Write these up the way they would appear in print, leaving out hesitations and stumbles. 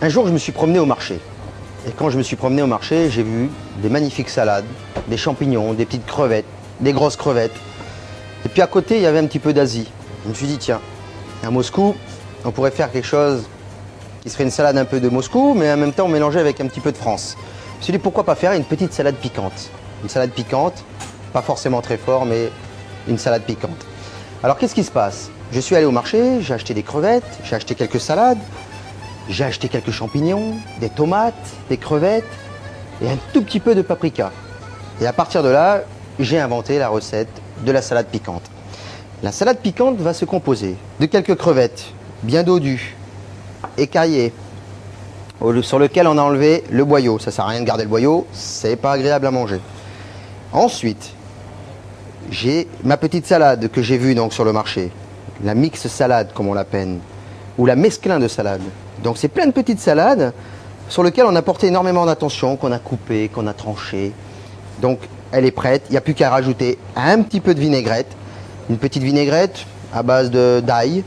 Un jour, je me suis promené au marché. Et quand je me suis promené au marché, j'ai vu des magnifiques salades, des champignons, des petites crevettes, des grosses crevettes. Et puis à côté, il y avait un petit peu d'Asie. Je me suis dit, tiens, à Moscou, on pourrait faire quelque chose qui serait une salade un peu de Moscou, mais en même temps, on mélangeait avec un petit peu de France. Je me suis dit, pourquoi pas faire une petite salade piquante? Une salade piquante, pas forcément très fort, mais une salade piquante. Alors, qu'est-ce qui se passe? Je suis allé au marché, j'ai acheté des crevettes, j'ai acheté quelques salades, j'ai acheté quelques champignons, des tomates, des crevettes et un tout petit peu de paprika. Et à partir de là, j'ai inventé la recette de la salade piquante. La salade piquante va se composer de quelques crevettes bien dodues, écaillées, sur lequel on a enlevé le boyau. Ça ne sert à rien de garder le boyau, c'est pas agréable à manger. Ensuite, j'ai ma petite salade que j'ai vue donc sur le marché, la mix salade comme on l'appelle, ou la mesclin de salade. Donc c'est plein de petites salades sur lesquelles on a porté énormément d'attention, qu'on a coupé, qu'on a tranché. Donc elle est prête, il n'y a plus qu'à rajouter un petit peu de vinaigrette. Une petite vinaigrette à base d'ail,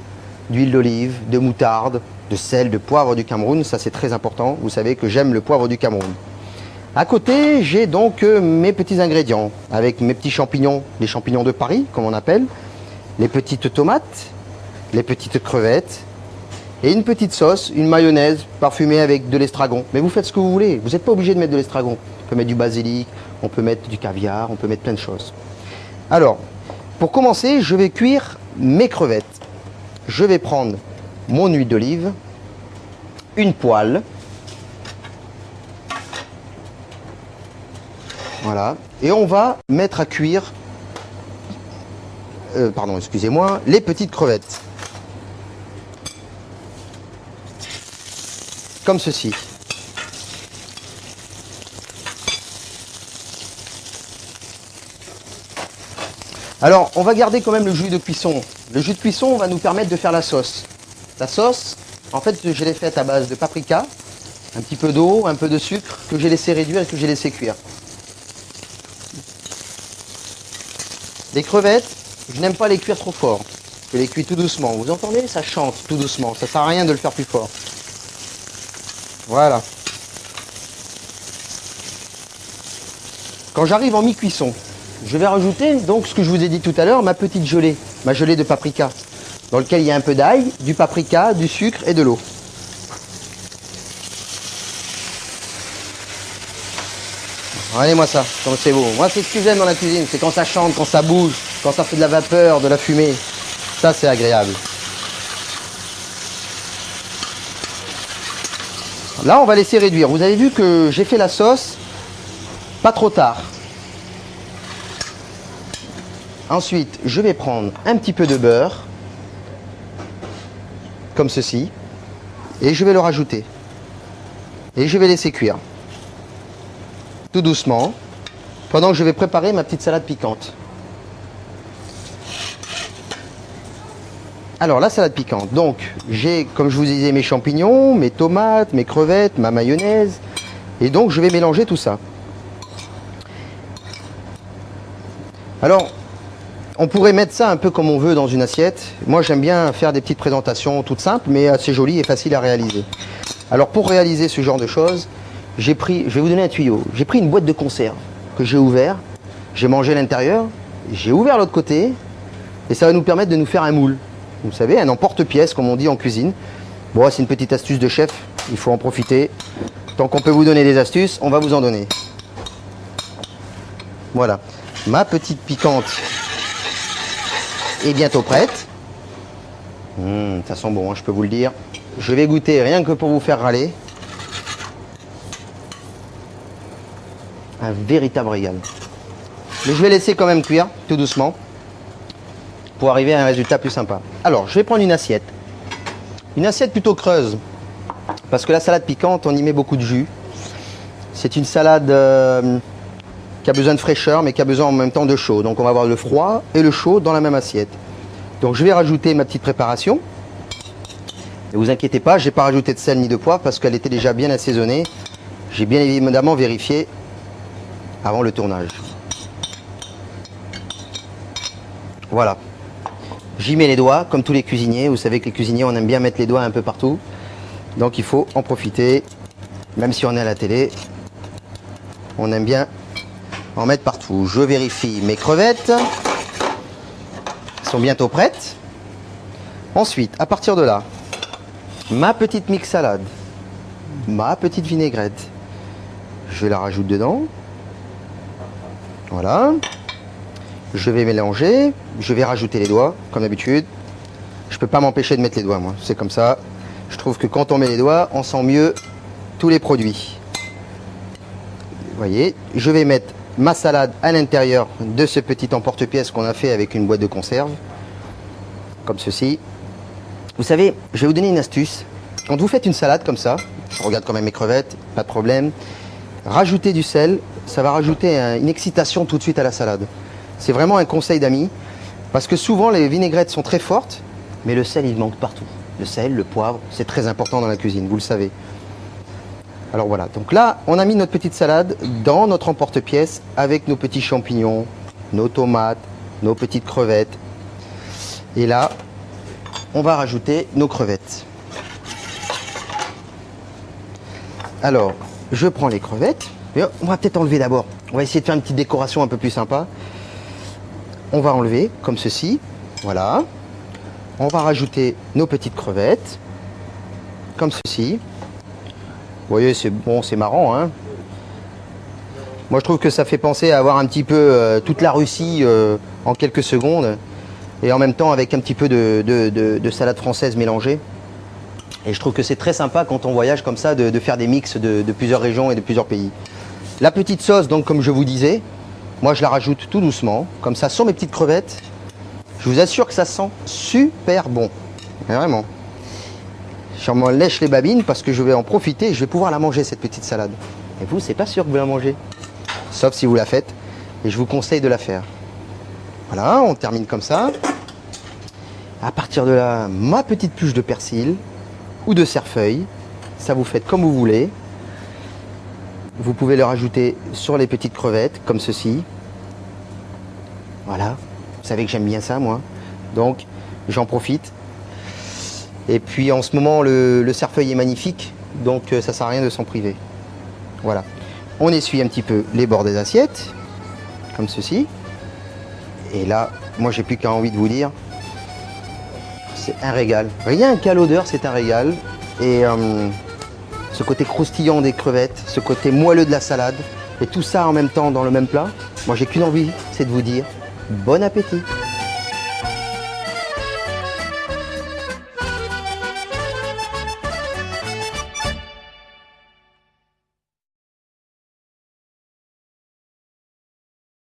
d'huile d'olive, de moutarde, de sel, de poivre du Cameroun. Ça c'est très important, vous savez que j'aime le poivre du Cameroun. À côté, j'ai donc mes petits ingrédients avec mes petits champignons, les champignons de Paris comme on appelle, les petites tomates, les petites crevettes, et une petite sauce, une mayonnaise parfumée avec de l'estragon. Mais vous faites ce que vous voulez, vous n'êtes pas obligé de mettre de l'estragon. On peut mettre du basilic, on peut mettre du caviar, on peut mettre plein de choses. Alors, pour commencer, je vais cuire mes crevettes. Je vais prendre mon huile d'olive, une poêle. Voilà. Et on va mettre à cuire, pardon, excusez-moi, les petites crevettes. Comme ceci. Alors, on va garder quand même le jus de cuisson. Le jus de cuisson va nous permettre de faire la sauce. La sauce, en fait, je l'ai faite à base de paprika, un petit peu d'eau, un peu de sucre, que j'ai laissé réduire et que j'ai laissé cuire. Les crevettes, je n'aime pas les cuire trop fort. Je les cuis tout doucement. Vous entendez? Ça chante tout doucement. Ça ne sert à rien de le faire plus fort. Voilà. Quand j'arrive en mi-cuisson, je vais rajouter donc ce que je vous ai dit tout à l'heure, ma petite gelée, ma gelée de paprika, dans lequel il y a un peu d'ail, du paprika, du sucre et de l'eau. Regardez-moi ça, comme c'est beau. Moi, c'est ce que j'aime dans la cuisine, c'est quand ça chante, quand ça bouge, quand ça fait de la vapeur, de la fumée. Ça, c'est agréable. Là, on va laisser réduire. Vous avez vu que j'ai fait la sauce pas trop tard. Ensuite, je vais prendre un petit peu de beurre, comme ceci, et je vais le rajouter. Et je vais laisser cuire. Tout doucement, pendant que je vais préparer ma petite salade piquante. Alors, la salade piquante, donc, j'ai, comme je vous disais, mes champignons, mes tomates, mes crevettes, ma mayonnaise, et donc je vais mélanger tout ça. Alors, on pourrait mettre ça un peu comme on veut dans une assiette. Moi, j'aime bien faire des petites présentations toutes simples, mais assez jolies et faciles à réaliser. Alors, pour réaliser ce genre de choses, je vais vous donner un tuyau. J'ai pris une boîte de conserve que j'ai ouverte, j'ai mangé l'intérieur, j'ai ouvert l'autre côté, et ça va nous permettre de nous faire un moule. Vous savez, un emporte-pièce, comme on dit en cuisine. Bon, c'est une petite astuce de chef, il faut en profiter. Tant qu'on peut vous donner des astuces, on va vous en donner. Voilà, ma petite piquante est bientôt prête. Ça sent bon, hein, je peux vous le dire. Je vais goûter rien que pour vous faire râler. Un véritable régal. Mais je vais laisser quand même cuire, tout doucement, pour arriver à un résultat plus sympa. Alors, je vais prendre une assiette. Une assiette plutôt creuse, parce que la salade piquante, on y met beaucoup de jus. C'est une salade qui a besoin de fraîcheur, mais qui a besoin en même temps de chaud. Donc on va avoir le froid et le chaud dans la même assiette. Donc je vais rajouter ma petite préparation. Ne vous inquiétez pas, je n'ai pas rajouté de sel ni de poivre, parce qu'elle était déjà bien assaisonnée. J'ai bien évidemment vérifié avant le tournage. Voilà. J'y mets les doigts, comme tous les cuisiniers. Vous savez que les cuisiniers, on aime bien mettre les doigts un peu partout. Donc il faut en profiter. Même si on est à la télé, on aime bien en mettre partout. Je vérifie mes crevettes. Elles sont bientôt prêtes. Ensuite, à partir de là, ma petite mix salade, ma petite vinaigrette, je la rajoute dedans. Voilà. Je vais mélanger. Je vais rajouter les doigts, comme d'habitude. Je ne peux pas m'empêcher de mettre les doigts, moi. C'est comme ça. Je trouve que quand on met les doigts, on sent mieux tous les produits. Vous voyez, je vais mettre ma salade à l'intérieur de ce petit emporte-pièce qu'on a fait avec une boîte de conserve, comme ceci. Vous savez, je vais vous donner une astuce. Quand vous faites une salade comme ça, je regarde quand même mes crevettes, pas de problème. Rajoutez du sel, ça va rajouter une excitation tout de suite à la salade. C'est vraiment un conseil d'amis, parce que souvent les vinaigrettes sont très fortes, mais le sel il manque partout. Le sel, le poivre, c'est très important dans la cuisine, vous le savez. Alors voilà, donc là, on a mis notre petite salade dans notre emporte-pièce avec nos petits champignons, nos tomates, nos petites crevettes. Et là, on va rajouter nos crevettes. Alors, je prends les crevettes. On va peut-être enlever d'abord. On va essayer de faire une petite décoration un peu plus sympa. On va enlever comme ceci. Voilà. On va rajouter nos petites crevettes. Comme ceci. Vous voyez, c'est bon, c'est marrant, hein. Moi, je trouve que ça fait penser à avoir un petit peu toute la Russie en quelques secondes. Et en même temps, avec un petit peu de salade française mélangée. Et je trouve que c'est très sympa quand on voyage comme ça, de faire des mix de plusieurs régions et de plusieurs pays. La petite sauce, donc, comme je vous disais, moi, je la rajoute tout doucement. Comme ça, sur mes petites crevettes. Je vous assure que ça sent super bon. Vraiment. Je m'en lèche les babines parce que je vais en profiter et je vais pouvoir la manger, cette petite salade. Et vous, c'est pas sûr que vous la mangez. Sauf si vous la faites. Et je vous conseille de la faire. Voilà, on termine comme ça. À partir de là, ma petite pluche de persil ou de cerfeuil. Ça vous faites comme vous voulez. Vous pouvez le rajouter sur les petites crevettes, comme ceci. Voilà. Vous savez que j'aime bien ça, moi. Donc, j'en profite. Et puis en ce moment, le cerfeuil est magnifique, donc ça ne sert à rien de s'en priver. Voilà. On essuie un petit peu les bords des assiettes, comme ceci. Et là, moi, j'ai plus qu'à envie de vous dire, c'est un régal. Rien qu'à l'odeur, c'est un régal. Et ce côté croustillant des crevettes, ce côté moelleux de la salade, et tout ça en même temps dans le même plat, moi, j'ai qu'une envie, c'est de vous dire bon appétit.